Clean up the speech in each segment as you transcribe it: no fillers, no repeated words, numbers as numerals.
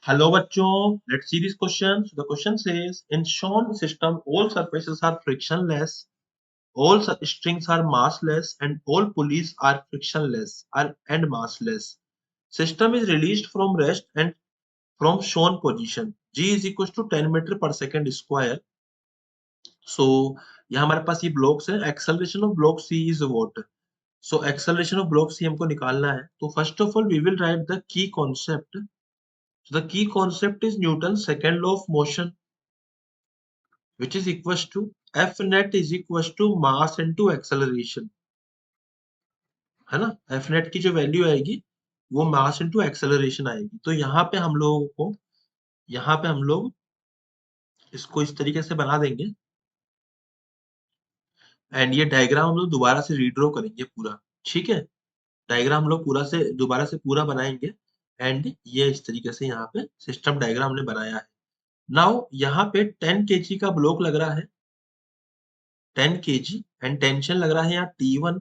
Hello बच्चों, let's see this question. So the question says, in shown system, all surfaces are frictionless, all strings are massless, and all pulleys are frictionless and massless. System is released from rest and from shown position. G is equals to 10 meter per second square. So यहाँ हमारे पास ये blocks है. Acceleration of block C is what? So acceleration of block C हमको निकालना है. तो first of all we will write the key concept. So the key concept is Newton's second law of motion, which is equals to F net is equals to mass into acceleration, है ना. F net की जो value आएगी वो मास into acceleration आएगी. तो यहाँ पे हम लोगों को यहाँ पे हम लोग इसको इस तरीके से बना देंगे एंड ये डायग्राम हम लोग दोबारा से रीड्रॉ करेंगे पूरा. ठीक है, डायग्राम हम लोग दोबारा से पूरा बनाएंगे एंड ये इस तरीके से यहाँ पे सिस्टम डायग्राम हमने बनाया है. नाउ यहाँ पे 10 kg का ब्लॉक लग रहा है, 10 kg एंड टेंशन लग रहा है यहाँ T1.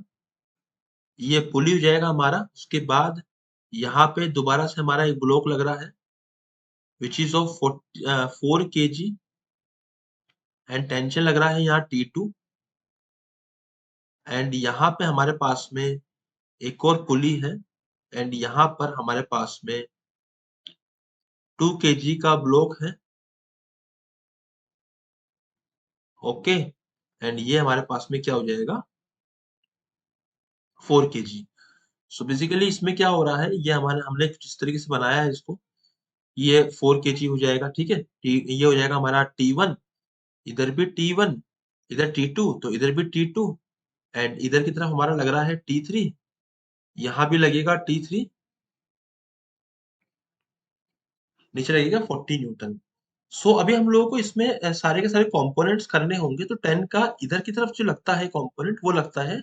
ये पुली हो जाएगा हमारा. उसके बाद यहाँ पे दोबारा से हमारा एक ब्लॉक लग रहा है which is of 4 kg and tension लग रहा है यहाँ T2. एंड यहाँ पे हमारे पास में एक और पुली है एंड यहाँ पर हमारे पास में 2 kg का ब्लॉक है. ओके, एंड ये हमारे पास में क्या हो जाएगा 4 kg. सो बेसिकली इसमें क्या हो रहा है, ये हमने जिस तरीके से बनाया है इसको, ये 4 kg हो जाएगा. ठीक है, ये हो जाएगा हमारा T1, इधर भी T1, इधर T2, तो इधर भी T2 एंड इधर की तरफ हमारा लग रहा है T3, यहाँ भी लगेगा T3, नीचे लगेगा 40 न्यूटन. सो अभी हम लोगों को इसमें सारे के सारे कंपोनेंट्स करने होंगे. तो 10 का इधर की तरफ जो लगता है कंपोनेंट वो लगता है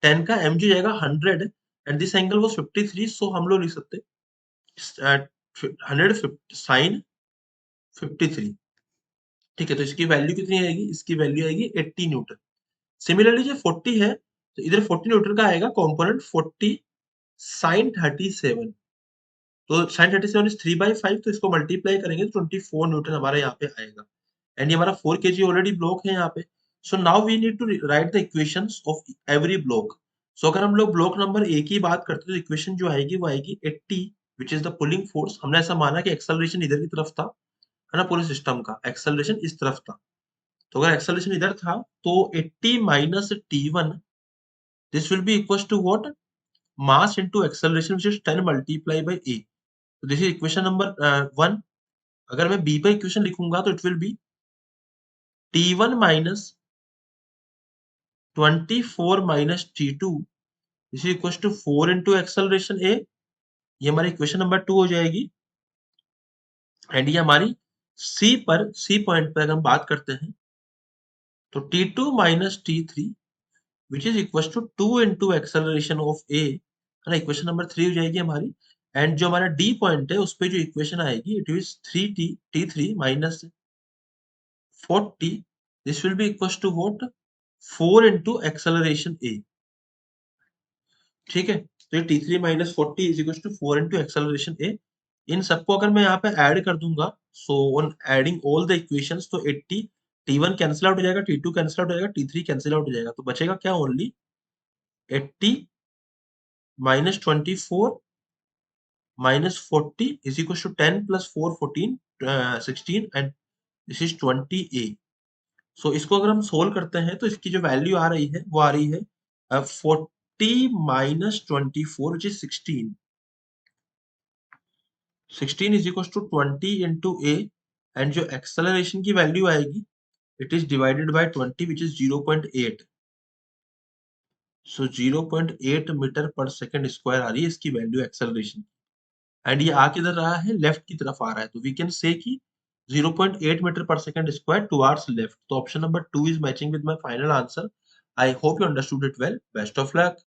10 का mg जाएगा 100 एंड दिस एंगल वाज 53. सो हम लोग लिख सकते हैं 100 साइन 53. ठीक है, तो इसकी वैल्यू कितनी आएगी, इसकी वैल्यू आएगी 80 न्यूटन. सिमिलरली जो 40 है तो इधर 40 न्यूटन का आएगा कंपोनेंट 40 साइन 37. तो साइन 37 इज 3/5, तो इसको मल्टीप्लाई करेंगे तो 24 न्यूटन हमारा यहाँ पे आएगा. एंड ये हमारा 4 kg ऑलरेडी ब्लॉक है यहाँ पे. So now we need to write the equations of every block. सो अगर हम लोग ब्लॉक नंबर ए की बात करते हैं तो इक्वेशन जो आएगी वो आएगी 80 which is the pulling force. हमने ऐसा माना कि एक्सेलरेशन इधर की तरफ था, है ना, पूरे सिस्टम का एक्सेलरेशन इस तरफ था. तो अगर एक्सेलरेशन इधर था तो 80 minus T1 this will be equals to what, mass into acceleration which is 10 multiply by a. तो दिस इज इक्वेशन नंबर 1. अगर मैं b पर इक्वेशन लिखूंगा तो it will be T1 minus 24 minus T2 this is equals to 4 into acceleration a. ये हमारी equation number 2 हो जाएगी. एंड ये हमारी सी पॉइंट पर अगर हम बात करते हैं तो T2 minus T3 which is equals to 2 into acceleration of a, है ना, इक्वेशन नंबर 3 हो जाएगी हमारी. एंड जो हमारा डी पॉइंट है उस पे जो इक्वेशन आएगी it is 3t3 minus 40 this will be equals to what 4 into acceleration a. ठीक है, तो ये t3 minus 40 is equals to 4 into acceleration a. इन सबको अगर मैं यहाँ पे ऐड कर दूंगा, so on adding all the equations तो 80, T1 कैंसिल आउट हो जाएगा, T2 कैंसिल आउट हो जाएगा, T3 कैंसिल आउट हो जाएगा. तो बचेगा क्या, only 80 minus 24 minus 40 is equals to 10 plus 4 14 16 and this is 20a. so इसको अगर हम सोल्व करते हैं तो इसकी जो वैल्यू आ रही है वो आ रही है 40 minus 24 which is 16. 16 is equals to 20 into a and जो एक्सेलरेशन की वैल्यू आएगी it is divided by 20 which is 0.8. so 0.8 metre पर सेकंड स्क्वायर आ रही है इसकी वैल्यू एक्सेलरेशन. एंड ये आ किधर रहा है, लेफ्ट की तरफ आ रहा है. तो वी कैन से कि 0.8 मीटर पर सेकंड स्क्वायर टुवर्ड्स लेफ्ट. तो option number 2 is matching with my final answer. I hope you understood it well. Best of luck.